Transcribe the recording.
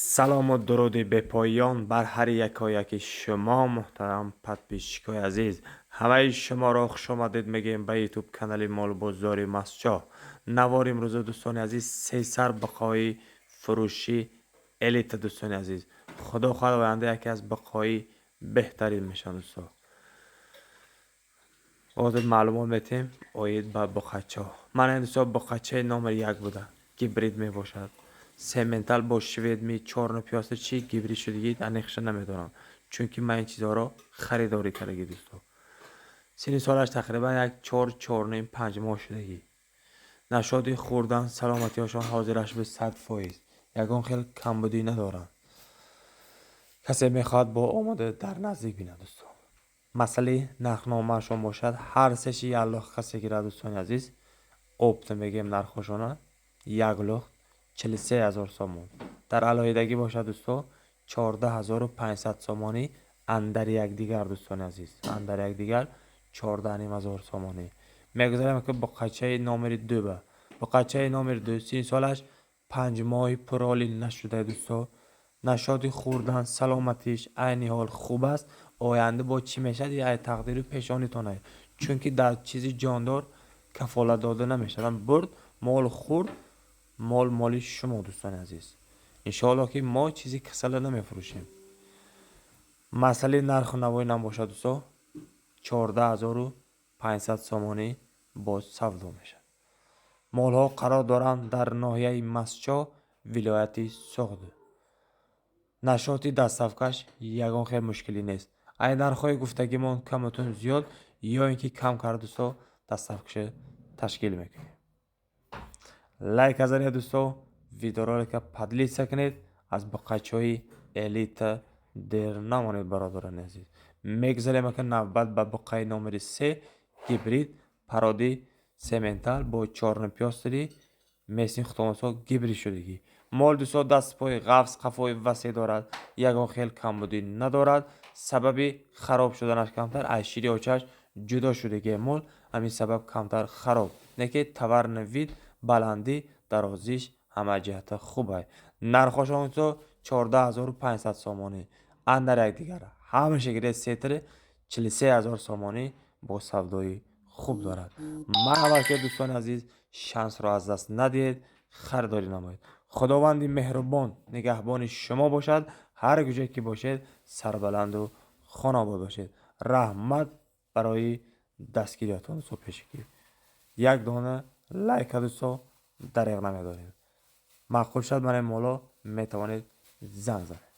سلام و درود به پایان بر هر یکایک شما محترم پادپیشکای عزیز. همه شما را خوش آمدید میگیم به یوتیوب کانال مال بازار مسجا. نوار امروز دوستان عزیز سه سر بقای فروشی الیت دوستان عزیز. خدا خداونده یکی از بقای بهترین میشن دوستان. واضح معلومات میتیم آید به بقچه ها. من این دوستان بقچه نمبر 1 بوده که برید می باشد. سمنتال با شوید می 4 پیاسه چی گیبری شدگید انیخش نمیدارم چون که من این چیزها را خریداری کردگی دوستان. سینی سالش تقریبا یک 4-4.5 ماه شدگی. نشادی خوردن سلامتی هاشان حاضرش به 100%. یکان خیلی کمبودی ندارن. کسی میخواد با آماده در نزدیک بینه دوستان. مسئله نرخنامه شما باشد هر سشی الله کسی گیره دوستان عزیز اپت میگیم نرخشانه 1,43,000 سومون در علایدگی باشد دوستان 14,500 سومانی اندر یک دیگر دوستان عزیز اندر یک دیگر 14,500 سومانی میگذاریم که با قچه نامر 2 با قچه نامر 2 3 سالش 5 ماه پرالی نشده دوستان. نشاطی خوردن سلامتیش عین حال خوب است. آینده با چی میشه یا تقدیر پیشانیتونه چون که در چیزی جاندار کفالت داده نمیشه. برد مال خورد مالی شما دوستان عزیز. انشاءالله که ما چیزی کسل نمیفروشیم. مسئله نرخ نوای نباشه دوستان 14,500 سومانی باز سودا میشه. مال ها قرار دارند در ناحیه مسجا ولایت سغد. نشاطی دستافکش یگان خیلی مشکلی نیست. ای نرخ‌های گفتگیمون کمتون زیاد یا اینکه کم کرد دوستا دستافکش تشکیل میکنیم. لایک از دوستا ویدیو را که پدلی سکنید از بقچه‌های الیت در نمانید برادران عزیز. میگذاریم که نوبت به بقای نمره 3 گیبرید پرادی سمنتال با 4 پیاستری میسین ختامسا گیبری شدگی. مال دوستا دست پای قفص قفای وسیع دارد یکان خیلی کمبودی ندارد. سببی خراب شدنش کمتر اشیری آچش جدا شدگی مال همین سبب کمتر خراب نه که تورن وید بلندی درازیش همه جهت خوبه. نرخش آنجا 14,500 سومانی اندر یک دیگر همه شکلی سیتر 43,000 سومانی با سودای خوب دارد. مرحبا که دوستان عزیز شانس را از دست ندید خریداری نمایید. خداوند مهربان نگهبان شما باشد هر کجا که باشید سربلند و خاناباد باشید. رحمت برای دستگیریتان سو پیشگیر. یک دانه لایک دوستا دریغ نمیدارید. معقول شد من مولا میتوانید زنگ زنید.